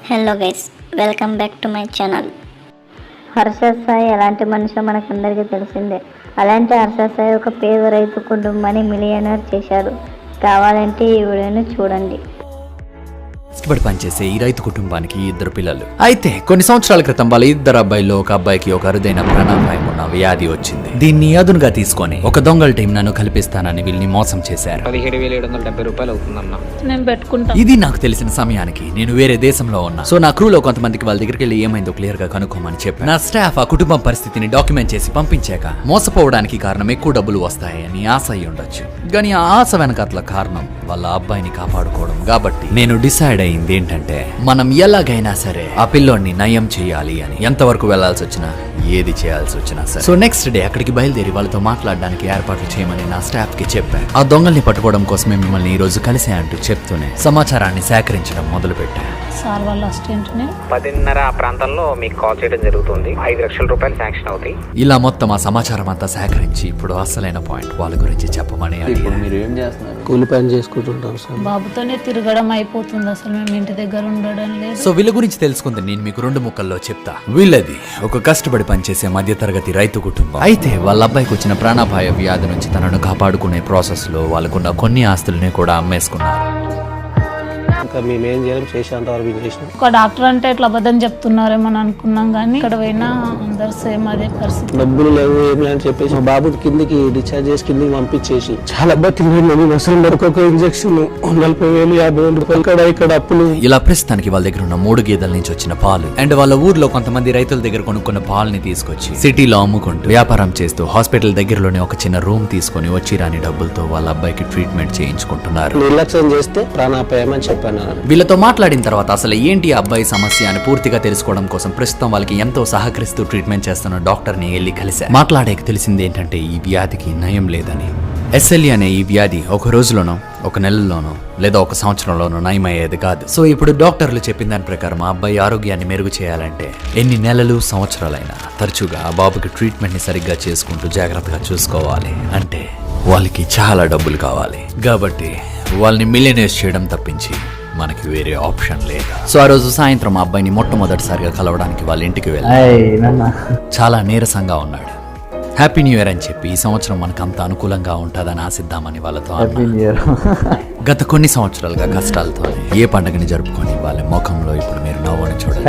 Hello guys, welcome back to my channel. Harshad Sai ఎలాంటి మనిషో మనకందరికీ తెలిసిందే. అలాంటి హర్షద్ సాయి ఒక పేద రైతు కుటుంబాన్ని మిలియనర్ చేశాడు. కావాలంటే ఈ వీడియోని చూడండి. కష్టపడి పనిచేసే ఈ రైతు కుటుంబానికి 2 పిల్లలు. అయితే కొన్ని సంవత్సరాల క్రితం వాళ్ళ 2 అబ్బాయిల్లో ఒక అబ్బాయికి ఒక అరుదైన ప్రాణాపాయం ఉన్న వ్యాధి వచ్చింది. దీన్ని అదునుగా తీసుకొని ఒక దొంగల టీం నన్ను కల్పిస్తానని వీళ్ళని మోసం చేశారు. 17,770 రూపాయలు అవుతుందన్న. నేను పెట్టుకుంటా. ఇది నాకు తెలిసిన సమయానికి నేను వేరే దేశంలో ఉన్నా. సో నా క్రూలో కొంతమందికి వాళ్ళ దగ్గరికి వెళ్ళి ఏమైందో క్లియర్ గా కనుక్కోమని చెప్పి నా స్టాఫ్ ఆ కుటుంబం పరిస్థితిని డాక్యుమెంట్ చేసి పంపించాక మోసపోవడానికి కారణం ఎక్కువ డబ్బులు వస్తాయని ఆశ అయి ఉండొచ్చు. కానీ ఆ ఆశ వెనకట్ల కారణం వాళ్ళ అబ్బాయిని కాపాడుకోవడం. కాబట్టి నేను డిసైడ్ అయింది ఏంటంటే మనం ఎలాగైనా సరే ఆ పిల్లోడిని నయం చేయాలి అని. ఎంతవరకు వెళ్లాల్సి వచ్చినా ఏది చేయాల్సి వచ్చినా సరే. సో నెక్స్ట్ డే అక్కడికి బయలుదేరి వాళ్ళతో మాట్లాడడానికి ఏర్పాట్లు చేయమని నా స్టాఫ్ కి చెప్పాను. ఆ దొంగల్ని పట్టుకోవడం కోసమే మిమ్మల్ని ఈ రోజు కలిసే అంటూ చెప్తూనే సమాచారాన్ని సేకరించడం మొదలు పెట్టా. సార్ వాళ్ళ అసిస్టెంట్ ని 10:30 ఆ ప్రాంతంలో మీకు కాల్ చేయడం జరుగుతుంది. 5 లక్షల రూపాయలు శాంక్షన్ అవుతాయి. ఇలా మొత్తం ఆ సమాచారం అంతా సేకరించి ఇప్పుడు అసలైన పాయింట్ వాళ్ళ గురించి చెప్పమని ఇప్పుడు మీరు ఏం చేస్తున్నారు? కూలి పని చేసుకుంటుంటాం సార్. బాబుతోనే తిరగడం అయిపోతుంది. అసలు మేము ఇంటి దగ్గర ఉండడం లేదు. సో వీళ్ళ గురించి తెలుసుకుంది నేను మీకు 2 ముక్కల్లో చెప్తా. వీళ్ళది ఒక కష్టపడి పనిచేసే మధ్యతరగతి రైతు కుటుంబం. అయితే వాళ్ళ అబ్బాయికి వచ్చిన ప్రాణాపాయ వ్యాధి నుంచి తనను కాపాడుకునే ప్రాసెస్ లో వాళ్ళకున్న కొన్ని ఆస్తుల్ని కూడా అమ్మేసుకున్నారు. ఇంకా మేమేం చేయడం చేసేంత వరకు చేసినాం. ఒక డాక్టర్ అంటే ఇట్లా అబద్ధం చెప్తున్నారేమో అని అనుకున్నాం, కానీ ఇక్కడ పోయినా అందరు సేమ్ అదే పరిస్థితి. డబ్బులు లేవు ఏం లేని చెప్పేసి మా బాబు కిందికి డిశ్చార్జ్ చేసి కిందికి పంపించేసి చాలా బతికి అసలు మరొక ఇంజక్షన్ 40,000 50,000 రూపాయలు ఇక్కడ అప్పులు. ఇలా ప్రస్తుతానికి వాళ్ళ దగ్గర ఉన్న 3 గేదెల నుంచి వచ్చిన పాలు అండ్ వాళ్ళ ఊర్లో కొంతమంది రైతుల దగ్గర కొనుక్కున్న పాలని తీసుకొచ్చి సిటీలో అమ్ముకుంటూ వ్యాపారం చేస్తూ హాస్పిటల్ దగ్గరలోనే ఒక చిన్న రూమ్ తీసుకొని వచ్చి రాని డబ్బులతో వాళ్ళ అబ్బాయికి ట్రీట్మెంట్ చేయించుకుంటున్నారు. నిర్లక్ష్యం చేస్తే ప్రాణాపాయం అని చెప్పాను. వీళ్ళతో మాట్లాడిన తర్వాత అసలు ఏంటి ఆ అబ్బాయి సమస్య అని పూర్తిగా తెలుసుకోవడం కోసం ప్రస్తుతం వాళ్ళకి ఎంతో సహకరిస్తూ ట్రీట్మెంట్ చేస్తున్న డాక్టర్ ని వెళ్ళి కలిసా. మాట్లాడేకి తెలిసింది ఏంటంటే ఈ వ్యాధికి నయం లేదని. SLE అనే ఈ వ్యాధి ఒక రోజులోనో, ఒక నెలలోనో లేదా ఒక సంవత్సరంలోనో నయమయ్యేది కాదు. సో ఇప్పుడు డాక్టర్లు చెప్పిన దాని ప్రకారం ఆ అబ్బాయి ఆరోగ్యాన్ని మెరుగు చేయాలంటే ఎన్ని నెలలు సంవత్సరాలైనా తరచుగా ఆ బాబుకి ట్రీట్మెంట్ ని సరిగ్గా చేసుకుంటూ జాగ్రత్తగా చూసుకోవాలి. అంటే వాళ్ళకి చాలా డబ్బులు కావాలి. కాబట్టి వాళ్ళని మిలియనర్స్ చేయడం తప్పించి మనకి వేరే ఆప్షన్ లేదు. సో ఆ రోజు సాయంత్రం ఆ అబ్బాయిని మొట్టమొదటిసారిగా కలవడానికి వాళ్ళ ఇంటికి వెళ్ళాను. చాలా నీరసంగా ఉన్నాడు. హ్యాపీ న్యూ ఇయర్ అని చెప్పి ఈ సంవత్సరం మనకు అంత అనుకూలంగా ఉంటుందని ఆశిద్దామని వాళ్ళతో గత కొన్ని సంవత్సరాలుగా కష్టాలతో ఏ పండుగని జరుపుకొని వాళ్ళ ముఖంలో ఇప్పుడు మీరు నవ్వుని చూడండి.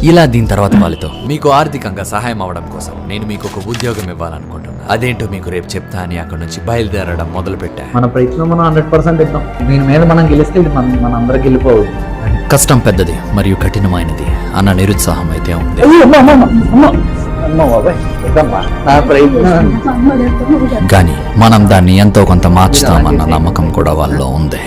ఇలా దీని తర్వాత వాళ్ళతో మీకు ఆర్థికంగా సహాయం అవ్వడం కోసం నేను మీకు ఒక ఉద్యోగం ఇవ్వాలనుకుంటున్నాను. అదేంటో మీకు రేపు చెప్తా అని అక్కడ నుంచి బయలుదేరడం మొదలు పెట్టా. మన ప్రయత్నం మనం 100% ఇద్దాం. దీని మీద మనం గెలిస్తే ఇది మన అందరికి వెళ్ళిపోవద్దు. కష్టం పెద్దది మరియు కఠినమైనది అన్న నిరుత్సాహం అయితే ఉంది. కానీ మనం దాన్ని ఎంతో కొంత మార్చుతామన్న నమ్మకం కూడా వాళ్ళలో ఉంది.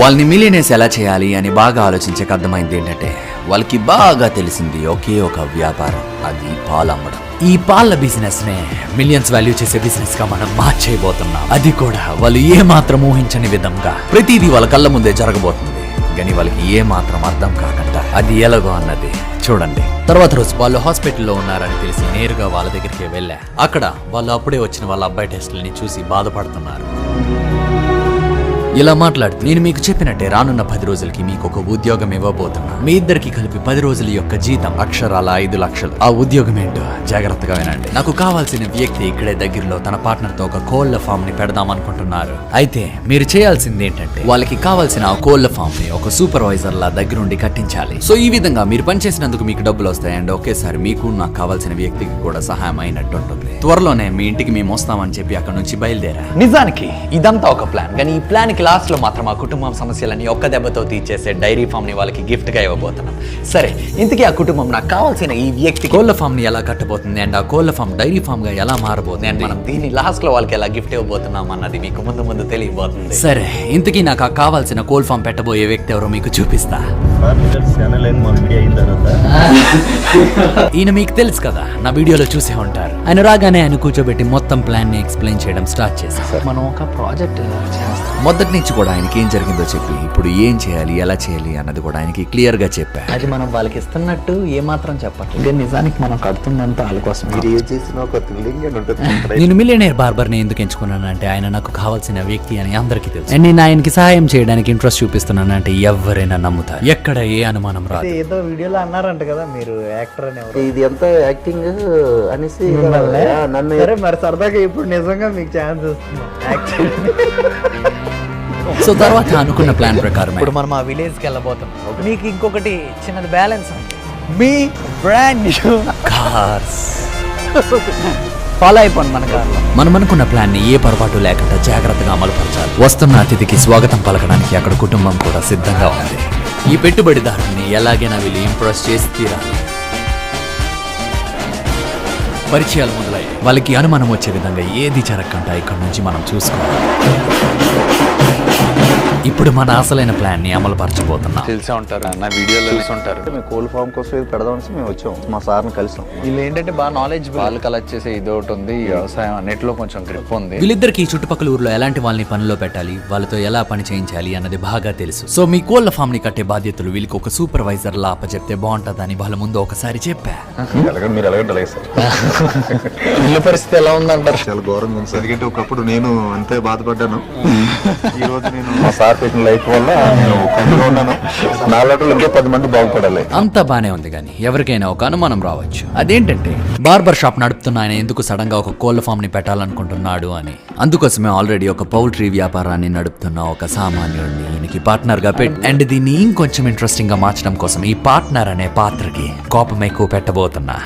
వాళ్ళని మిలియనర్స్ ఎలా చేయాలి అని బాగా ఆలోచించక అర్థమైంది ఏంటంటే వాళ్ళకి బాగా తెలిసింది ఒకే ఒక వ్యాపారం, అది పాలు అమ్మడం. ఈ పాల బిజినెస్ నే మిలియన్స్ వాల్యూ చేసే బిజినెస్ గా మనం మార్చేయబోతున్నాం. అది కూడా వాళ్ళు ఏ మాత్రం ఊహించని విధంగా ప్రతిదీ వాళ్ళ కళ్ళ ముందే జరగబోతుంది. కానీ వాళ్ళకి ఏ మాత్రం అర్థం కాకుండా అది ఎలాగో అన్నది చూడండి. తర్వాత రోజు వాళ్ళు హాస్పిటల్లో ఉన్నారని తెలిసి నేరుగా వాళ్ళ దగ్గరికి వెళ్ళా. అక్కడ వాళ్ళు అప్పుడే వచ్చిన వాళ్ళ అబ్బాయి టెస్టులని చూసి బాధపడుతున్నారు. ఇలా మాట్లాడుతూ నేను మీకు చెప్పినట్టే రానున్న 10 రోజులకి మీకు ఒక ఉద్యోగం ఇవ్వబోతున్నా. మీ ఇద్దరికి కలిపి 10 రోజుల యొక్క జీతం అక్షరాల 5 లక్షలు. ఆ ఉద్యోగం ఏంటో జాగ్రత్తగా వినండి. నాకు కావాల్సిన వ్యక్తి ఇక్కడే దగ్గరలో తన పార్ట్నర్ తో ఒక కోళ్ల ఫామ్ ని పెడదాం అనుకుంటున్నారు. అయితే మీరు చేయాల్సింది ఏంటంటే వాళ్ళకి కావాల్సిన ఆ కోళ్ల ఫామ్ ని ఒక సూపర్వైజర్ లా దగ్గరుండి కట్టించాలి. సో ఈ విధంగా మీరు పనిచేసినందుకు మీకు డబ్బులు వస్తాయి అండ్ ఒకేసారి మీకు నాకు కావాల్సిన వ్యక్తికి కూడా సహాయం అయినట్టు ఉంటుంది. త్వరలోనే మీ ఇంటికి మేము వస్తామని చెప్పి అక్కడ నుంచి బయలుదేరా. నిజానికి ఇదంతా ఒక ప్లాన్. కానీ ఈ ప్లాన్ లాస్ట్ లో మాత్రం ఆ కుటుంబం సమస్యలని ఒక్క దెబ్బతో తీర్చేసే డైరీ ఫామ్ ని వాళ్ళకి గిఫ్ట్ గా ఇవ్వబోతున్నాం. సరే, ఇంతకీ ఆ కుటుంబం నాకు కావాల్సిన ఈ వ్యక్తి కోళ్ల ఫామ్ ని ఎలా కట్టబోతుంది అండ్ ఆ కోళ్ల ఫామ్ డైరీ ఫామ్ గా ఎలా మారబోతుంది అండ్ మనం దీన్ని లాస్ట్ లో వాళ్ళకి ఎలా గిఫ్ట్ ఇవ్వబోతున్నాం అన్నది మీకు ముందు తెలియబోతుంది. సరే, ఇంతకీ నాకు ఆ కావాల్సిన కోల్ ఫామ్ పెట్టబోయే వ్యక్తి ఎవరో మీకు చూపిస్తా. ఈయన మీకు తెలుసు కదా, నా వీడియోలో చూసే ఉంటారు. ఆయన రాగానే ఆయన కూర్చోబెట్టి మొత్తం ప్లాన్ ని ఎక్స్ప్లెయిన్ చేయడం స్టార్ట్ చేశాం. మనం ఒక ప్రాజెక్ట్ చేస్తాం. మొదట మొదటి నుంచి కూడా ఆయనకి ఏం జరిగిందో చెప్పి ఇప్పుడు ఏం చేయాలి ఎలా చేయాలి అన్నది కూడా ఆయనకి క్లియర్ గా చెప్పా. అది మనం వాళ్ళకి ఇస్తున్నట్టు ఏమాత్రం చెప్పట్లేదు. ఇంకా నిజానికి మనం కడుతుందంతా వాళ్ళ కోసం. నేను మిలియనేర్ బార్బర్ ని ఎందుకు ఎంచుకున్నానంటే ఆయన నాకు కావాల్సిన వ్యక్తి అని అందరికీ తెలుసు. And నేను ఆయనకి సహాయం చేయడానికి ఇంట్రెస్ట్ చూపిస్తున్నానంటే ఎవరైనా నమ్ముతారు, ఎక్కడ ఏ అనుమానం రాదు. ఏదో వీడియోలో అన్నారంట కదా మీరు యాక్టర్ అని. ఇది ఎంత యాక్టింగ్ అనేసి నన్ను సరే మరి సరదాగా ఇప్పుడు నిజంగా మీకు ఛాన్స్ వస్తుంది యాక్టింగ్. సో తర్వాత అనుకున్న ప్లాన్ ప్రకారం ఇప్పుడు మనం ఆ విలేజ్ కి వెళ్ళబోతాం. మీకు ఇంకొకటి చిన్నది బ్యాలెన్స్ ఉంది. మీ బ్రాండ్ న్యూ కార్స్ ఫాలో అయిపోండి మన కార్లో. మనం అనుకున్న ప్లాన్ ని ఏ పొరపాటు లేకుండా జాగ్రత్తగా అమలుపరచాలి. వస్తున్న అతిథికి స్వాగతం పలకడానికి అక్కడ కుటుంబం కూడా సిద్ధంగా ఉంది. ఈ పెట్టుబడిదారుని ఎలాగైనా వీళ్ళు ఇంప్రెస్ చేసి తీరాలి. పరిచయాలు మొదలయ్యాయి. వాళ్ళకి అనుమానం వచ్చే విధంగా ఏది జరగకుండా ఇక్కడ నుంచి మనం చూసుకోవాలి. ఇప్పుడు మన అసలైన ప్లాన్ ని అమలు పరచబోతున్నాం. తెలిసే ఉంటారు నా వీడియోలో తెలిసి ఉంటారు. మేము కోల్ ఫామ్ కోసం ఇది పెడదామని మేము వచ్చాం. మా సార్ని కలిసాం. వీళ్ళు ఏంటంటే బాగా నాలెడ్జ్ వాళ్ళు కలెక్ట్ చేసే ఇది ఒకటి ఉంది. వ్యవసాయం అన్నిటిలో కొంచెం గ్రిప్ ఉంది. వీళ్ళిద్దరికి చుట్టుపక్కల ఊర్లో ఎలాంటి వాళ్ళని పనిలో పెట్టాలి, వాళ్ళతో ఎలా పని చేయించాలి అన్నది బాగా తెలుసు. సో మీ కోళ్ల ఫామ్ ని కట్టే బాధ్యతలు వీళ్ళకి ఒక సూపర్వైజర్ లా అప్పచెప్తే బాగుంటుందని వాళ్ళ ముందు ఒకసారి చెప్పా. మీరు ఎలాగంటే అలాగే సార్. ఇల్లు పరిస్థితి ఎలా ఉందంటారు? చాలా ఘోరంగా ఉంది సార్. ఎందుకంటే ఒకప్పుడు నేను అంతే బాధపడ్డాను. ఈ రోజు నేను మా సార్ పెట్టిన లైఫ్ వల్ల నేను కంటిగా ఉన్నాను. నాలుగు ఇంకే 10 మంది బాగుపడాలి. అంతా బానే ఉంది కానీ ఎవరికైనా ఒక అనుమానం రావచ్చు. అదేంటంటే బార్బర్ షాప్ నడుపుతున్న ఆయన ఎందుకు సడన్ గా ఒక కోళ్ల ఫామ్ ని పెట్టాలనుకుంటున్నాడు అని. అందుకోసమే ఆల్రెడీ ఒక పౌల్ట్రీ వ్యాపారాన్ని నడుపుతున్న ఒక సామాన్యుడిని ఈయనకి పార్ట్నర్ గా పెట్టి అండ్ దీన్ని ఇంకొంచెం ఇంట్రెస్టింగ్ గా మార్చడం కోసం ఈ పార్ట్నర్ అనే పాత్రకి కోపం ఎక్కువ పెట్టబోతున్నా.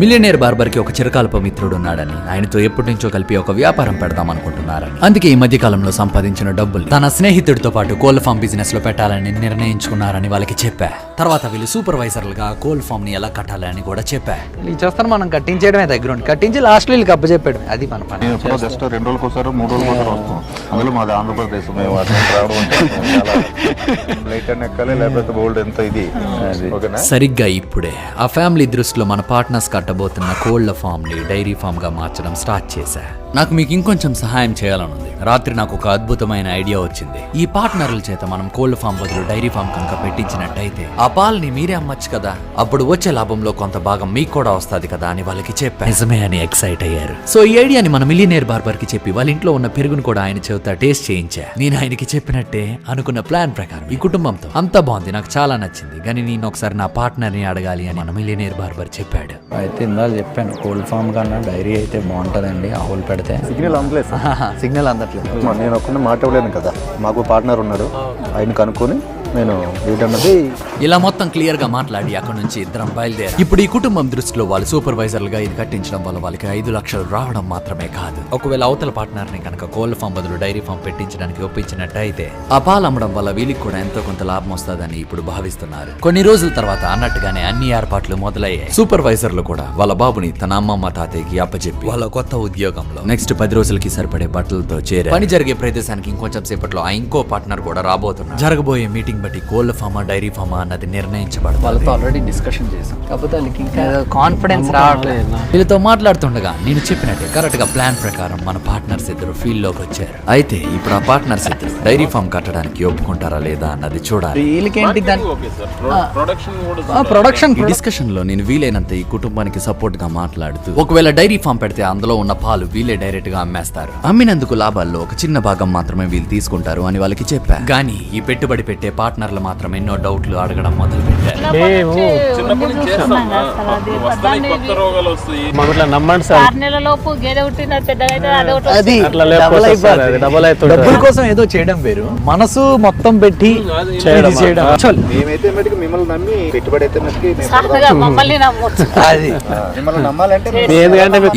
మిలియనేర్ బార్బర్ కి ఒక చిరకాలపు మిత్రుడు ఉన్నాడని, ఆయనతో ఎప్పటి నుంచో కలిపి ఒక వ్యాపారం పెడదాం అనుకుంటున్నారని. అందుకే ఈ మధ్య కాలంలో సంపాదించిన డబ్బులు తన స్నేహితుడితో పాటు కోళ్ల ఫామ్ బిజినెస్ లో పెట్టాలని నిర్ణయించుకున్నారని వాళ్ళకి చెప్పా. తర్వాత వీళ్ళు సూపర్వైజర్లుగా కోళ్ల ఫామ్ ని ఎలా కట్టాలని కూడా చెప్పా. వీళ్ళు చేస్తాను మనం కట్టించేయడమే దగ్గర ఉండి కట్టించి లాస్ట్ వీళ్ళకి అప్పచెప్పాడు. అది మన పని. నేను ఎప్పుడో జస్ట్ 2 రోజులకు ఒకసారి 3 రోజులకు ఒకసారి వస్తాం. అందులో మాది ఆంధ్రప్రదేశ్. మేము అటు రావడం అంటే చాలా లైట్ అని ఎక్కాలి, లేకపోతే బోల్డ్ ఎంత ఇది. ఓకేనా? సరిగ్గా ఇప్పుడే ఆ ఫ్యామిలీ దృష్టిలో మన పార్ట్నర్స్ కట్టబోతున్న కోళ్ల ఫామ్ ని డైరీ ఫామ్ గా మార్చడం స్టార్ట్ చేశా. నాకు మీకు ఇంకొంచెం సహాయం చేయాలనుంది. రాత్రి నాకు ఒక అద్భుతమైన ఐడియా వచ్చింది. ఈ పార్ట్నర్ల చేత మనం కోళ్ల ఫామ్ బదులు డైరీ ఫామ్ కనుక పెట్టించినట్టయితే ఆ పాలని మీరే అమ్మచ్చు కదా, అప్పుడు వచ్చే లాభంలో కొంత భాగం మీకు కూడా వస్తుంది కదా అని వాళ్ళకి చెప్పా. నిజమే అని ఎక్సైట్ అయ్యారు. సో ఈ ఐడియాని మన మిలియనేర్ బార్బర్ కి చెప్పి వాళ్ళ ఇంట్లో ఉన్న పెరుగును కూడా ఆయన చెబుతా టేస్ట్ చేయించా. నేను ఆయనకి చెప్పినట్టే అనుకున్న ప్లాన్ ప్రకారం ఈ కుటుంబంతో అంతా బాగుంది, నాకు చాలా నచ్చింది. కానీ నేను ఒకసారి నా పార్ట్నర్ ని అడగాలి అని మన మిలియనేర్ బార్బర్ చెప్పాడు. అయితే ఇందాక చెప్పాను కోల్డ్ ఫామ్ కన్నా డైరీ అయితే బాగుంటుందండి. ఆవులు పెడితే సిగ్నల్ అందలేదు. సిగ్నల్ అందట్లేదు. నేను ఒక్కనే మాట్లాడలేను కదా, మాకు పార్ట్నర్ ఉన్నాడు. ఆయన కనుక్కొని నేను వీటన్నది ఇలా మొత్తం క్లియర్ గా మాట్లాడి అక్కడ నుంచి ఇద్దరం బయలుదేరా. ఇప్పుడు ఈ కుటుంబం దృష్టిలో వాళ్ళు సూపర్వైజర్లుగా ఇది కట్టించడం వల్ల వాళ్ళకి 5 లక్షలు రావడం మాత్రమే కాదు, ఒకవేళ అవతల పార్ట్నర్ ని కనుక కోళ్ల ఫామ్ బదులు డైరీ ఫామ్ పెట్టించడానికి ఒప్పించినట్టయితే ఆ పాలు అమ్మడం వల్ల వీళ్ళకి కూడా ఎంతో కొంత లాభం వస్తుందని ఇప్పుడు భావిస్తున్నారు. కొన్ని రోజుల తర్వాత అన్నట్టుగానే అన్ని ఏర్పాట్లు మొదలయ్యాయి. సూపర్వైజర్లు కూడా వాళ్ళ బాబుని తన అమ్మమ్మ తాతయ్యకి అప్పచెప్పి వాళ్ళ కొత్త ఉద్యోగంలో నెక్స్ట్ 10 రోజులకి సరిపడే బట్టలతో చేరారు. పని జరిగే ప్రదేశానికి ఇంకొంచెం సేపట్లో ఆ ఇంకో పార్ట్నర్ కూడా రాబోతున్నారు. జరగబోయే మీటింగ్ బట్టి కోళ్ల ఫామా డైరీ ఫామా అన్నది నిర్ణయించబడదు. వాళ్ళతో ఆల్రెడీ డిస్కషన్ చేసాం, కాకపోతే వాళ్ళకి ఇంకా కాన్ఫిడెన్స్ రావట్లేదు. వీళ్ళతో మాట్లాడుతుండగా నేను చెప్పినట్టే కరెక్ట్ గా ప్లాన్ ప్రకారం మన పార్ట్నర్స్ ఇద్దరు ఫీల్డ్ లోకి వచ్చారు. అయితే ఇప్పుడు ఆ పార్ట్నర్స్ ఇద్దరు డైరీ ఫామ్ కట్టడానికి ఒప్పుకుంటారా లేదా అన్నది చూడాలి. వీళ్ళకేంటి ప్రొడక్షన్ ఈ డిస్కషన్ లో నేను వీలైనంత ఈ కుటుంబానికి సపోర్ట్ గా మాట్లాడుతూ ఒకవేళ డైరీ ఫామ్ పెడితే అందులో ఉన్న పాలు వీళ్ళే డైరెక్ట్ గా అమ్మేస్తారు. అమ్మినందుకు లాభాల్లో ఒక చిన్న భాగం మాత్రమే వీళ్ళు తీసుకుంటారు అని వాళ్ళకి చెప్పా. కానీ ఈ పెట్టుబడి పెట్టే పార్ట్నర్లు మాత్రం ఎన్నో డౌట్లు అడగడం మొదలు పెట్టారు. డబ్బుల కోసం ఏదో చేయడం వేరు, మనసు మొత్తం పెట్టి చేయడం. మేమైతే మటుకు మిమ్మల్ని నమ్మి పెట్టుబడి అయితే మిమ్మల్ని నమ్మాలంటే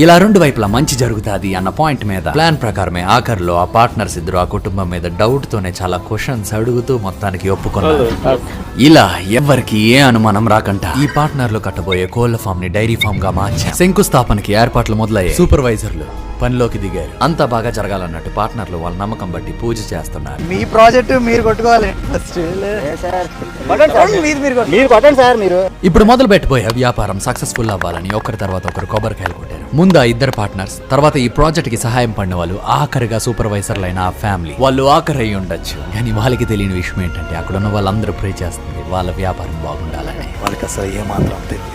ఇలా 2 వైపులా మంచి జరుగుతాది అన్న పాయింట్ మీద ప్లాన్ ప్రకారమే ఆఖరిలో ఆ పార్ట్నర్స్ ఇద్దరు ఆ కుటుంబం మీద డౌట్ తోనే చాలా క్వశ్చన్స్ అడుగుతూ మొత్తానికి ఒప్పుకున్నారు. ఇలా ఎవరికి ఏ అనుమానం రాకుండా ఈ పార్ట్నర్లు కట్టబోయే కోళ్ల ఫామ్ ని డైరీ ఫామ్ గా మార్చారు. శంకుస్థాపనకి ఏర్పాట్లు మొదలయ్యాయి. సూపర్వైజర్లు పనిలోకి దిగారు. అంతా బాగా జరగాలన్నట్టు పార్ట్నర్లు వాళ్ళ నమ్మకం బట్టి పూజ చేస్తున్నారు. మీ ప్రాజెక్ట్ మీరు కొట్టుకోవాలి. ఇప్పుడు మొదలు పెట్టబోయే వ్యాపారం సక్సెస్ఫుల్ అవ్వాలని ఒకరి తర్వాత ఒకరు కొబ్బరికాయలు కొట్టారు. ముందు ఆ ఇద్దరు పార్ట్నర్స్, తర్వాత ఈ ప్రాజెక్ట్ కి సహాయం పడిన వాళ్ళు, ఆఖరిగా సూపర్వైజర్లైన ఆ ఫ్యామిలీ. వాళ్ళు ఆఖరి అయి ఉండొచ్చు, కానీ వాళ్ళకి తెలియని విషయం ఏంటంటే అక్కడ ఉన్న వాళ్ళందరూ ప్రే చేస్తుంది వాళ్ళ వ్యాపారం బాగుండాలని. వాళ్ళకి అసలు ఏమాత్రం తెలియదు.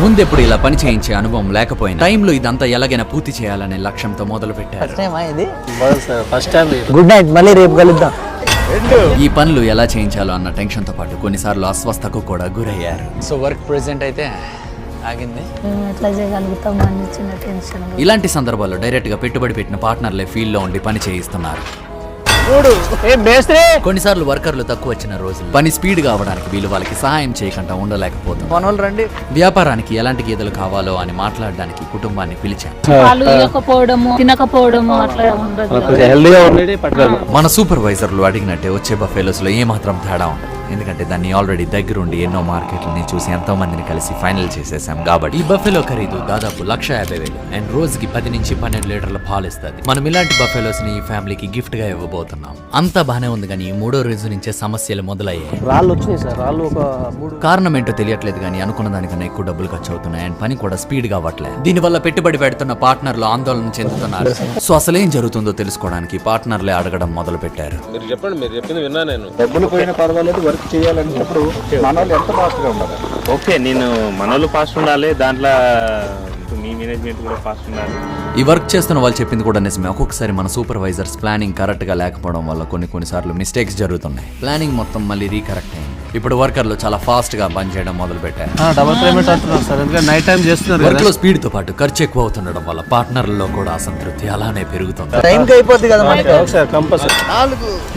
ముందెప్పుడు ఇలా పని చేయించే అనుభవం లేకపోయినా టైంలో ఇదంతా ఎలాగైనా పూర్తి చేయాలనే లక్ష్యంతో మొదలు పెట్టారు. ఫస్ట్ టైం గుడ్ నైట్, మళ్ళీ రేపు కలుద్దాం. ఈ పనులు ఎలా చేయించాలో అన్న టెన్షన్ తో పాటు కొన్నిసార్లు అస్వస్థకు కూడా గురయ్యారు. సో వర్క్ ప్రెసెంట్ అయితే ఆగింది. మేము ఎట్లా చేయగలుగుతామో అని చిన్న టెన్షన్. ఇలాంటి సందర్భాల్లో డైరెక్ట్ గా పెట్టుబడి పెట్టిన పార్ట్నర్లే ఫీల్డ్ లో ఉండి పని చేయిస్తున్నారు. కొన్నిసార్లు వర్కర్లు తక్కువ వచ్చిన రోజులు పని స్పీడ్ గా అవడానికి వీళ్ళు వాళ్ళకి సహాయం చేయకుండా ఉండలేకపోతుంది. మనోళ్ళు రండి. వ్యాపారానికి ఎలాంటి గీతలు కావాలో అని మాట్లాడడానికి కుటుంబాన్ని పిలిచాం. వాళ్ళు ఇవ్వకపోవడము, తినకపోవడము అట్లా ఉండదు. హెల్దీగా ఉండేది పట్టుకోవాలి. మన సూపర్వైజర్లు అడిగినట్టే వచ్చే బఫెలోస్ లో ఏమాత్రం తేడా ఉండదు. ఎందుకంటే దాన్ని ఆల్రెడీ దగ్గరుండి ఎన్నో మార్కెట్లని చూసి ఎంతో మందిని కలిసి ఫైనల్ చేసేసాం. కాబట్టి ఈ బఫెలో ఖరీదు దాదాపు 1,50,000 అండ్ రోజుకి 10 నుంచి 12 లీటర్ల పాలు ఇస్తుంది. మనం ఇలాంటి బఫెలోస్ ని ఈ ఫ్యామిలీకి గిఫ్ట్ గా ఇవ్వబోతున్నాం. అంతా బానే ఉంది, కానీ 3వ రోజు నుంచే సమస్యలు మొదలయ్యాయి. రాళ్ళు వచ్చినాయి సార్, రాళ్ళు ఒక 3. కారణం ఏంటో తెలియట్లేదు, కానీ అనుకున్న దానికన్నా ఎక్కువ డబ్బులు ఖర్చు అవుతున్నాయి అండ్ పని కూడా స్పీడ్ గా అవ్వట్లేదు. దీనివల్ల పెట్టుబడి పెడుతున్న పార్ట్నర్లు ఆందోళన చెందుతున్నారు. సో అసలు ఏం జరుగుతుందో తెలుసుకోవడానికి పార్ట్నర్లే అడగడం మొదలు పెట్టారు. మీరు చెప్పండి, మీరు చెప్పింది విన్నా నేను. డబ్బులు పోయిన పర్వాలేదు, వర్క్ చేయాలనేటప్పుడు మన వాళ్ళు ఎంత ఫాస్ట్ గా ఉండాలి. ఓకే, నేను మనోళ్ళు ఫాస్ట్ ఉండాలి, దాంట్లో మీ మేనేజ్మెంట్ కూడా ఫాస్ట్ ఉండాలి. ఈ వర్క్ చేస్తున్న వాళ్ళు చెప్పింది కూడా నిజమే. ఒక్కొక్కసారి మన సూపర్వైజర్స్ ప్లానింగ్ కరెక్ట్ గా లేకపోవడం వల్ల కొన్నిసార్లు మిస్టేక్స్ జరుగుతున్నాయి. ప్లానింగ్ మొత్తం మళ్ళీ రీకరెక్ట్ అయింది. ఇప్పుడు వర్కర్లు చాలా ఫాస్ట్ గా పని చేయడం మొదలు పెట్టారు. డబుల్ పేమెంట్ అంటున్నారు సార్, ఎందుకంటే నైట్ టైం చేస్తున్నారు. వర్క్ లో స్పీడ్ తో పాటు ఖర్చు ఎక్కువ అవుతుండడం వల్ల పార్ట్నర్లలో కూడా అసంతృప్తి అలానే పెరుగుతుంది. టైంకి అయిపోద్ది కదా మనకి. కంపల్సరీ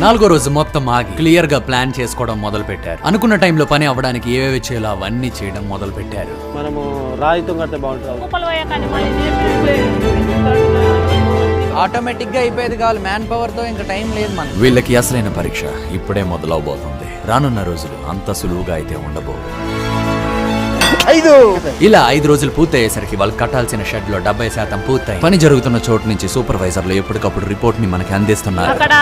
4వ రోజు మొత్తం ఆగి క్లియర్ గా ప్లాన్ చేసుకోవడం మొదలు పెట్టారు. అనుకున్న టైంలో పని అవ్వడానికి ఏవేవి చేయాలో అవన్నీ చేయడం మొదలు పెట్టారు. మనము రాయితో కడితే బాగుంటుంది. ఆటోమేటిక్ గా అయిపోయేది కావాలి, మ్యాన్ పవర్ తో ఇంకా టైం లేదు మనకి. వీళ్ళకి అసలైన పరీక్ష ఇప్పుడే మొదలవబోతుంది. రానున్న రోజులు అంత సులువుగా అయితే ఉండబో. ఇలా 5 రోజులు పూర్తయ్యేసరికి వాళ్ళు కట్టాల్సిన షెడ్ లో 70% పూర్తయి. పని జరుగుతున్న చోటు నుంచి సూపర్వైజర్లు ఎప్పటికప్పుడు రిపోర్ట్ ని మనకి అందిస్తున్నారు. అక్కడ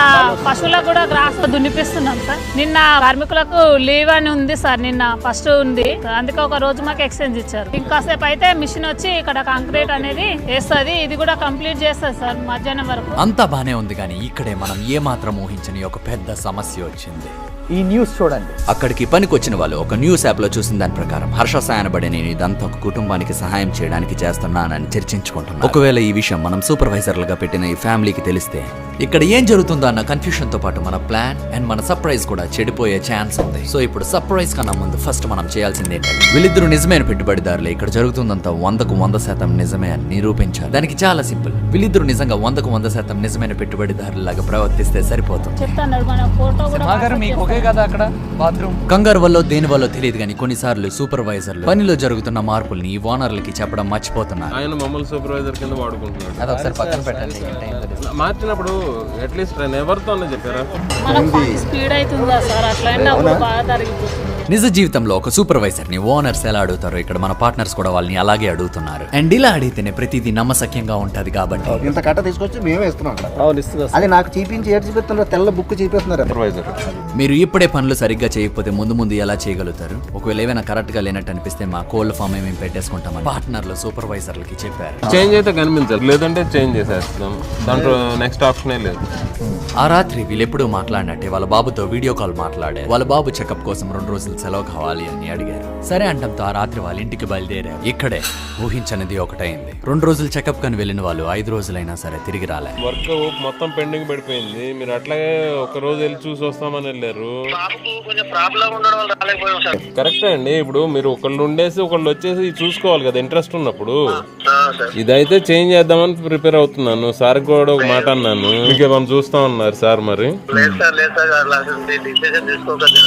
పశువులకు కూడా గ్రాస్ దున్నిపిస్తున్నాం సార్. నిన్న కార్మికులకు లీవ్ అని ఉంది సార్, నిన్న ఫస్ట్ ఉంది, అందుకే ఒక రోజు మాకు ఎక్స్చేంజ్ ఇచ్చారు. ఇంకాసేపు అయితే మిషన్ వచ్చి ఇక్కడ కాంక్రీట్ అనేది వేస్తుంది, ఇది కూడా కంప్లీట్ చేస్తుంది సార్ మధ్యాహ్నం వరకు. అంతా బానే ఉంది, కానీ ఇక్కడే మనం ఏమాత్రం ఊహించని ఒక పెద్ద సమస్య వచ్చింది. ఈ న్యూస్ చూడండి. అక్కడికి పనికొచ్చిన వాళ్ళు ఒక న్యూస్ యాప్ లో చూసిన దాని ప్రకారం హర్ష సాయనబడి నేను ఇదంతా ఒక కుటుంబానికి సహాయం చేయడానికి చేస్తున్నానని చర్చించుకుంటున్నాను. ఒకవేళ ఈ విషయం మనం సూపర్వైజర్లుగా పెట్టిన ఈ ఫ్యామిలీకి తెలిస్తే ఇక్కడ ఏం జరుగుతుందో అన్న కన్ఫ్యూషన్ తో పాటు మన ప్లాన్ అండ్ మన సర్ప్రైజ్ కూడా చెడిపోయే ఛాన్స్ ఉంది. సో ఇప్పుడు సర్ప్రైజ్ కన్నా ముందు ఫస్ట్ మనం చేయాల్సింది ఏంటంటే వీళ్ళిద్దరూ నిజమైన పెట్టుబడిదారులే. ఇక్కడ జరుగుతుందంతా 100% నిజమే అని నిరూపించాలి. దానికి చాలా సింపుల్. వీళ్ళిద్దరూ నిజంగా 100% నిజమైన పెట్టుబడిదారులాగా ప్రవర్తిస్తే సరిపోతుంది. చెప్తాను మన ఫోటో కూడా మీకు ఒకే కదా అక్కడ బాత్రూమ్. కంగారు వల్ల దేని వల్ల తెలియదు, కానీ కొన్నిసార్లు సూపర్వైజర్లు పనిలో జరుగుతున్న మార్పుల్ని ఈ ఓనర్లకి చెప్పడం మర్చిపోతున్నారు. ఆయన మమ్మల్ని సూపర్వైజర్ కింద వాడుకుంటున్నాడు. అది ఒకసారి పక్కన పెట్టండి. మార్చినప్పుడు అట్లీస్ట్ ఎవరితో చెప్పారా? మనకు స్పీడ్ అవుతుందా సార్, అట్లా అప్పుడు బాగా తరిగిపోతుంది. నిజ జీవితంలో ఒక సూపర్వైజర్ ని ఓనర్స్ ఎలా అడుగుతారో ఇక్కడ మన పార్ట్నర్స్ కూడా వాళ్ళని అలాగే అడుగుతున్నారు. అండ్ ఇలా అడిగితేనే ప్రతిదీ నమ్మశక్యంగా ఉంటది. కాబట్టి ఇంత కట్ట తీసుకొచ్చి మేమే ఇస్తున్నాం అక్కడ. అవును, ఇస్తున్నారు. అది నాకు చూపించి ఏడు చూపిస్తున్నారు, తెల్ల బుక్ చూపిస్తున్నారు సూపర్వైజర్. మీరు ఇప్పుడే పనులు సరిగ్గా చేయకపోతే ముందు ఎలా చేయగలుగుతారు? ఒకవేళ ఏమైనా కరెక్ట్ గా లేనట్టు అనిపిస్తే మా కోళ్ళ ఫామ్ మేము పెట్టేసుకుంటామని పార్ట్నర్లు సూపర్వైజర్లకి చెప్పారు. చేంజ్ అయితే కనిపించాలి, లేదంటే చేంజ్ చేసేస్తాం, దాంట్లో నెక్స్ట్ ఆప్షనే లేదు. ఆ రాత్రి వీళ్ళెప్పుడు మాట్లాడినట్టే వాళ్ళ బాబుతో వీడియో కాల్ మాట్లాడారు. వాళ్ళ బాబు చెకప్ కోసం 2 రోజులు సెలవు కావాలి అని అడిగారు. సరే అంటంతో ఆ రాత్రి వాళ్ళ ఇంటికి బయలుదేరారు. ఇక్కడే ఊహించనిది ఒకటైంది. 2 రోజులు చెకప్ కని వెళ్ళిన వాళ్ళు 5 రోజులైనా సరే తిరిగి రాలే. వర్క్ మొత్తం పెండింగ్ పడిపోయింది. మీరు అట్లాగే ఒక రోజు వెళ్ళి చూసి వస్తామని వెళ్ళారు. కరెక్టే అండి. ఇప్పుడు మీరు ఒకళ్ళు ఉండేసి ఒకళ్ళు వచ్చేసి చూసుకోవాలి కదా, ఇంట్రెస్ట్ ఉన్నప్పుడు. ఇదైతే చేంజ్ చేద్దామని ప్రిపేర్ అవుతున్నాను. సార్ కూడా ఒక మాట అన్నాను, మీకేమన్నా చూస్తా ఉన్నారు సార్. మరి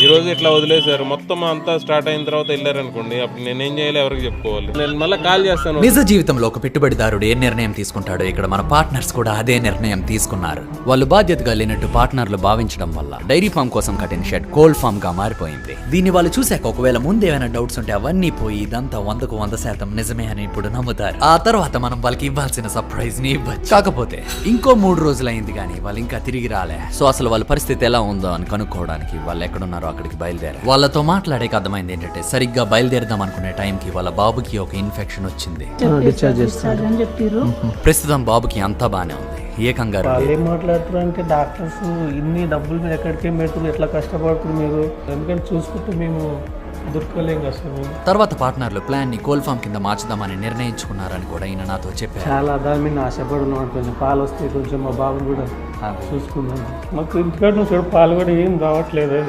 ఈ రోజు ఇట్లా వదిలేశారు, మొత్తం అంతా స్టార్ట్ అయిన తర్వాత వెళ్ళారనుకోండి, అప్పుడు నేనేం చేయాలి, ఎవరికి చెప్పుకోవాలి? నేను మళ్ళీ కాల్ చేస్తాను. నిజ జీవితంలో ఒక పెట్టుబడిదారుడు ఏ నిర్ణయం తీసుకుంటాడో ఇక్కడ మన పార్ట్నర్స్ కూడా అదే నిర్ణయం తీసుకున్నారు. వాళ్ళు బాధ్యతగా లేనట్టు పార్ట్నర్లు భావించడం వల్ల డైరీ ఫామ్ కోసం కట్టిన షెడ్ కోల్డ్ ఫామ్ గా మారిపోయింది. దీన్ని వాళ్ళు చూశాక ఒకవేళ ముందు ఏమైనా డౌట్స్ ఉంటే అవన్నీ పోయి ఇదంతా 100% నిజమే అని ఇప్పుడు నమ్ముతారు. ఆ తర్వాత మనం వాళ్ళకి ఇవ్వాల్సిన సర్ప్రైజ్ ని ఇవ్వచ్చు. కాకపోతే ఇంకో 3 రోజులైంది కానీ వాళ్ళు ఇంకా తిరిగి రాలే. సో అసలు వాళ్ళ పరిస్థితి ఎలా ఉందో అని కనుక్కోవడానికి వాళ్ళు ఎక్కడున్నారో అక్కడికి బయలుదేరారు. వాళ్ళతో మాట్లాడేకి అర్థమైంది ఏంటంటే సరిగ్గా బయలుదేరదాం అనుకునే టైంకి వాళ్ళ బాబుకి ఒక ఇన్ఫెక్షన్ వచ్చింది. డిశ్చార్జ్ చేస్తారు అని చెప్పారు. ప్రస్తుతం బాబుకి అంతా బానే ఉంది, ఏ కంగారు లేదు. ఏం మాట్లాడుతున్నారు అంటే డాక్టర్స్ ఇన్ని డబ్బులు మీరు ఎక్కడికేం పెడుతున్నారు, ఎట్లా కష్టపడుతున్నారు మీరు, ఎందుకంటే చూసుకుంటే మేము దొరకలేం అసలు. తర్వాత పార్ట్నర్లు ప్లాన్ ని కోల్ ఫామ్ కింద మార్చుదామని నిర్ణయించుకున్నారని కూడా ఈయన నాతో చెప్పారు. చాలా దాని మీద ఆశపడున్నాం, కొంచెం పాలు వస్తే కొంచెం మా బాబుని కూడా చూసుకుందాం. మాకు ఇంటికాడ నుంచి పాలు కూడా ఏం రావట్లేదు.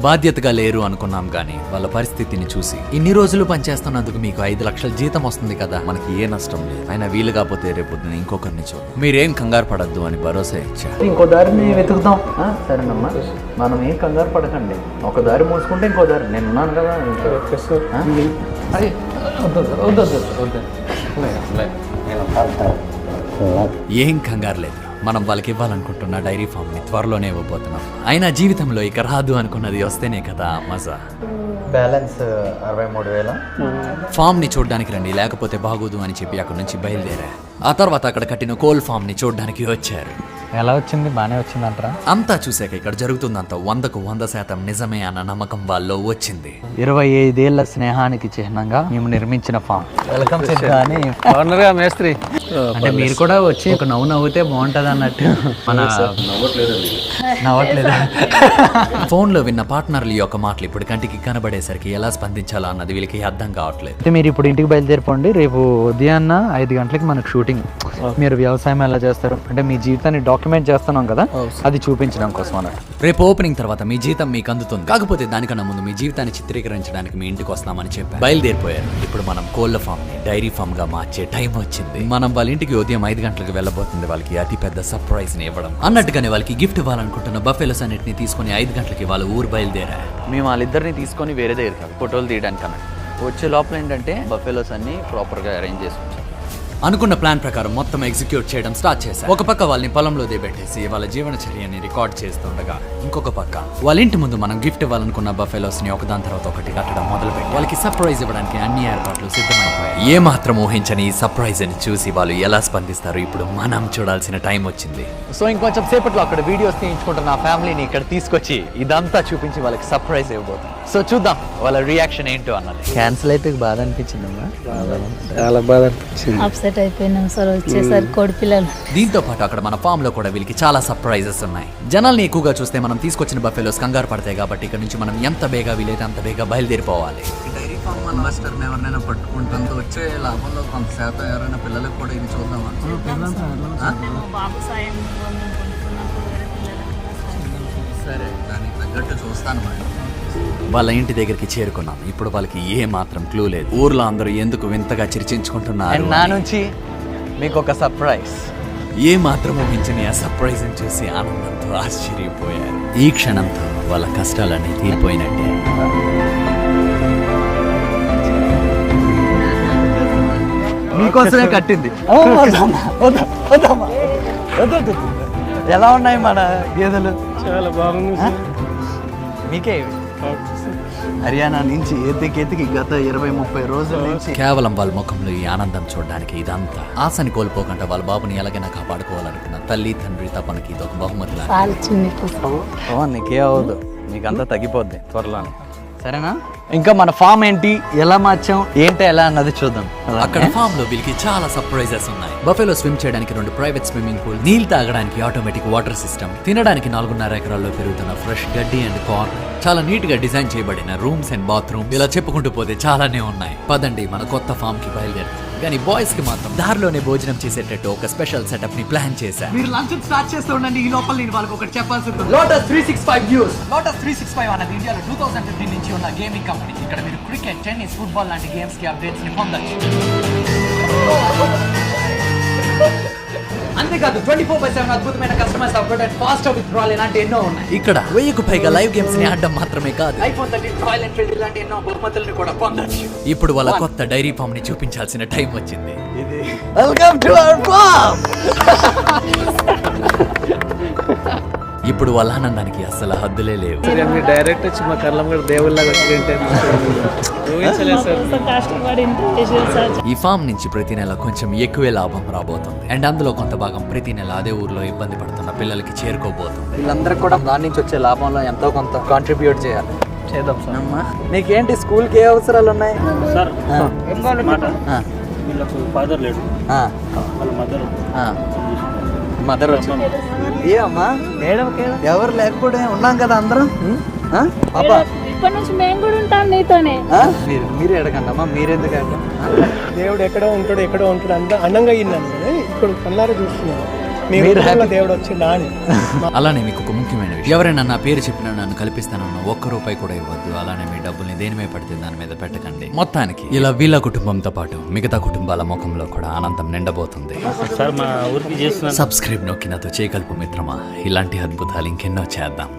బాధ్యతగా లేరు అనుకున్నాం గానీ వాళ్ళ పరిస్థితిని చూసి ఇన్ని రోజులు పనిచేస్తున్నందుకు మీకు 5 లక్షల జీతం వస్తుంది కదా, మనకి ఏ నష్టం లేదు, ఆయన వీలు కాకపోతే రేపొద్దున ఇంకొకరిని చూద్దాం, మీరేం కంగారు పడద్దు అని భరోసా ఇచ్చా. ఇంకో దారిని వెతుకుదాం. సరేనమ్మా, మనం ఏం కంగారు పడకండి. ఒక దారి మూసుకుంటే ఇంకో దారి, నేను ఉన్నాను కదా. ఏం కంగారు లేదు, మనం వాళ్ళకి ఇవ్వాలనుకుంటున్న డైరీ ఫామ్ ని త్వరలోనే ఇవ్వబోతున్నాం. అయినా జీవితంలో ఇక రాదు అనుకున్నది వస్తేనే కదా మజా. బ్యాలెన్స్ 63,000. ఫామ్ ని చూడడానికి రండి, లేకపోతే బాగోదు అని చెప్పి అక్కడ నుంచి బయలుదేరా. ఆ తర్వాత అక్కడ కట్టిన కోల్ ఫామ్ ని చూడడానికి వచ్చారు. ఎలా వచ్చింది? బాగానే వచ్చిందంటారా? అంతా చూసాక ఇక్కడ జరుగుతుందంతా 100కు 100% నిజమే అన్న నమ్మకం వాళ్ళలో వచ్చింది. 25 ఏళ్ల స్నేహానికి చిహ్నంగా మేము నిర్మించిన ఫామ్. వెల్కమ్ అని మేస్త్రి అంటే మీరు కూడా వచ్చి ఒక నవ్వు నవ్వుతే బాగుంటది అన్నట్టు. మన నవ్వట్లేదు. ఫోన్ లో విన్న పార్ట్నర్ల యొక్క మాటలు ఇప్పుడు కంటికి కనబడేసరికి ఎలా స్పందించాలో అన్నది వీళ్ళకి అర్థం కావట్లేదు. అయితే మీరు ఇప్పుడు ఇంటికి బయలుదేరిపోండి, రేపు ఉదయాన్న 5 గంటలకి మనకు షూటింగ్. మీరు వ్యవసాయం ఎలా చేస్తారు అంటే మీ జీవితాన్ని డాక్యుమెంట్ చేస్తున్నాం కదా, అది చూపించడం కోసం అన్నట్టు. రేపు ఓపెనింగ్ తర్వాత మీ జీతం మీకు అందుతుంది, కాకపోతే దానికన్నా ముందు మీ జీవితాన్ని చిత్రీకరించడానికి మీ ఇంటికి వస్తామని చెప్పి బయలుదేరిపోయారు. ఇప్పుడు మనం కోళ్ల ఫామ్ ని డైరీ ఫామ్ గా మార్చే టైం వచ్చింది. మనం వాళ్ళ ఇంటికి ఉదయం 5 గంటలకు వెళ్ళబోతుంది వాళ్ళకి అతి పెద్ద సర్ప్రైజ్ ని ఇవ్వడం. అన్నట్టుగానే వాళ్ళకి గిఫ్ట్ ఇవ్వాలనుకుంటున్న బఫెలోస్ అన్నిటిని తీసుకుని 5 గంటలకి వాళ్ళ ఊరు బయలుదేరారు. మేము వాళ్ళిద్దరిని తీసుకొని వేరే దగ్గర ఫోటోలు తీయడానికి అన్నట్టు వచ్చే లోపల ఏంటంటే బఫెలోస్ అన్ని ప్రాపర్గా అరేంజ్ చేసుకుంటాం. అనుకున్న ప్లాన్ ప్రకారం మొత్తం ఎగ్జిక్యూట్ చేయడం స్టార్ట్ చేశారు. ఒక పక్క వాళ్ళని పొలంలో దిగబెట్టేసి వాళ్ళ జీవనచర్యని రికార్డ్ చేస్తుండగా, ఇంకొక పక్క వాళ్ళ ఇంటి ముందు మనం గిఫ్ట్ ఇవ్వాలనుకున్న బఫెలోస్ ని ఒకదాని తర్వాత ఒకటి కట్టడం మొదలుపెట్టి వాళ్ళకి సర్ప్రైజ్ ఇవ్వడానికి అన్ని ఏర్పాట్లు సిద్ధమైపోయాయి. ఏ మాత్రం ఊహించని ఈ సర్ప్రైజ్ అని చూసి వాళ్ళు ఎలా స్పందిస్తారు ఇప్పుడు మనం చూడాల్సిన టైం వచ్చింది. సో ఇంకొంచెం సేపట్లో అక్కడ వీడియోస్ తీయించుకుంటున్న ఆ ఫ్యామిలీని ఇక్కడ తీసుకొచ్చి ఇదంతా చూపించి వాళ్ళకి సర్ప్రైజ్ ఇవ్వబోతుంది. సో చూద్దాం వాళ్ళ రియాక్షన్ ఏంటో అన్నది. క్యాన్సిల్ అయితే బాధ అనిపించిందమ్మా, చాలా బాధ అనిపించింది. అప్సెట్ అయిపోయినాం సార్ వచ్చేసరికి కోడి పిల్లలు. దీంతో పాటు అక్కడ మన ఫామ్ లో కూడా వీళ్ళకి చాలా సర్ప్రైజెస్ ఉన్నాయి. జనాల్ని ఎక్కువగా చూస్తే మనం తీసుకొచ్చిన బఫెలోస్ కంగారు పడతాయి కాబట్టి ఇక్కడ నుంచి మనం ఎంత బేగా వీలైతే అంత బేగా బయలుదేరిపోవాలి. డైరీ ఫామ్ ఇన్వెస్టర్ని ఎవరైనా పట్టుకుంటుందో వచ్చే లాభంలో కొంత శాతం ఎవరైనా పిల్లలకు కూడా ఇది చూద్దామా? బాబు సాయం సరే, దానికి తగ్గట్టు చూస్తాను మరి. వాళ్ళ ఇంటి దగ్గరికి చేరుకున్నాం. ఇప్పుడు వాళ్ళకి ఏ మాత్రం క్లూ లేదు. ఊర్లో అందరూ ఎందుకు వింతగా చర్చించుకుంటున్నారు. నా నుంచి మీకు ఒక సర్ప్రైజ్. ఏ మాత్రం ఊహించని ఆ సర్ప్రైజ్ చూసి ఆనందంతో ఆశ్చర్యపోయారు. ఈ క్షణంతో వాళ్ళ కష్టాలన్నీ తీరిపోయినట్టే. మీకోసమే కట్టింది. ఎలా ఉన్నాయి మన గేదెలు? చాలా బాగుంది. మీకే హర్యానా నుంచి ఎత్తికి గత 20-30 రోజుల నుంచి కేవలం వాళ్ళ ముఖంలో ఈ ఆనందం చూడడానికి ఇదంతా. ఆశని కోల్పోకుండా వాళ్ళ బాబుని ఎలాగైనా కాపాడుకోవాలనుకున్న తల్లి తండ్రి తపనకి ఇది ఒక బహుమతి. నీకే అవ్వదు, నీకంతా తగ్గిపోద్ది త్వరలోనే, సరేనా? ఇంకా మన ఫామ్ ఏంటి, ఎలా మార్చాం ఏంటి ఎలా అన్నది చూద్దాం. అక్కడ ఫామ్ లో వీళ్ళకి చాలా సర్ప్రైజెస్ ఉన్నాయి. బఫెలో స్విమ్ చేయడానికి 2 ప్రైవేట్ స్విమ్మింగ్ పూల్, నీళ్ళు తాగడానికి ఆటోమేటిక్ వాటర్ సిస్టమ్, తినడానికి 4.5 ఎకరాల్లో పెరుగుతున్న ఫ్రెష్ గడ్డి అండ్ కార్న్, చాలా నీట్ గా డిజైన్ చేయబడిన రూమ్స్ అండ్ బాత్రూమ్, ఇలా చెప్పుకుంటూ పోతే చాలానే ఉన్నాయి. పదండి మన కొత్త ఫామ్ కి బయలుదేరుతాం. కానీ బాయ్స్ కి మాత్రం దారిలోనే భోజనం చేసేటట్టు ఒక స్పెషల్ సెటప్ ని ప్లాన్ చేశారు. మీరు లంచ్ స్టార్ట్ చేస్తూ ఉండండి, ఈ లోపల నేను వాళ్ళకి ఒకటి చెప్పాల్సి ఉంటుంది. Lotus 365 news. లోటస్ 365 అన్నది ఇండియాలో 2015 నుంచి ఉన్న గేమింగ్ కంపెనీ. ఇక్కడ మీరు క్రికెట్, టెన్నిస్, ఫుట్బాల్ లాంటి గేమ్స్ కి అప్డేట్స్ ని పొందొచ్చు. అంతేకాదు 24/7 అద్భుతమైన customer support and fast withdrawal ఇలాంటి ఎన్నో ఉన్నాయి. ఇక్కడ 1000కు పైగా లైవ్ గేమ్స్ ని ఆడడం మాత్రమే కాదు, iPhone 13 రాయల్ ఎన్ఫీల్డ్ ఇలాంటి ఎన్నో బహుమతులను కూడా పొందొచ్చు. ఇప్పుడు వాళ్ళ కొత్త డైరీ ఫామ్ ని చూపించాల్సిన టైం వచ్చింది. Welcome to our farm. ఇప్పుడు వాళ్ళ ఆనందానికి అసలు హద్దులే లేవు. డైరెక్ట్ వచ్చి మా కర్లం కూడా దేవుళ్ళగా వచ్చింటే కష్టపడి ఈ ఫామ్ నుంచి ప్రతి నెల కొంచెం ఎక్కువే లాభం రాబోతుంది. అండ్ అందులో కొంత భాగం ప్రతి నెల అదే ఊర్లో ఇబ్బంది పడుతున్న పిల్లలకి చేరుకోబోతుంది. వీళ్ళందరూ కూడా దాని నుంచి వచ్చే లాభంలో ఎంతో కొంత కాంట్రిబ్యూట్ చేయాలి. చేద్దాం సార్. నీకేంటి స్కూల్కి ఏ అవసరాలు ఉన్నాయి సార్? ఆ. మాట ఆ. వీళ్ళకు ఫాదర్ లేడు, ఆ. వాళ్ళ మదర్. మదర్ వచ్చింది. ఏ అమ్మా ఎవరు లేకపోతే ఉన్నాం కదా అందరం. ఆ? పాప ఇప్పటి నుంచి మేము కూడా ఉంటాం నీతోనే. ఆ? మీరు ఎడకండి అమ్మా, మీరెందుకు ఎడకండి? దేవుడు ఎక్కడో ఉంటాడు అంత అన్నంగా అయ్యిందని ఇప్పుడు కన్నారా చూస్తున్నాను. మీరు happy. దేవుడు వచ్చిందా అని. అలానే మీకు ఒక ముఖ్యమైన విషయం, ఎవరైనా నా పేరు చెప్పినా నన్ను కల్పిస్తానన్న ₹1 కూడా ఇవ్వద్దు. అలానే మీ డబ్బుల్ని దేని మీద పడితే దాని మీద పెట్టకండి. మొత్తానికి ఇలా వీళ్ళ కుటుంబంతో పాటు మిగతా కుటుంబాల ముఖంలో కూడా ఆనందం నిండబోతుంది. సార్ మా ఊరికి చేస్తున్నాను. సబ్స్క్రైబ్ నొక్కి నాతో చేయగలుపు మిత్రమా. ఇలాంటి అద్భుతాలు ఇంకెన్నో చేద్దాం.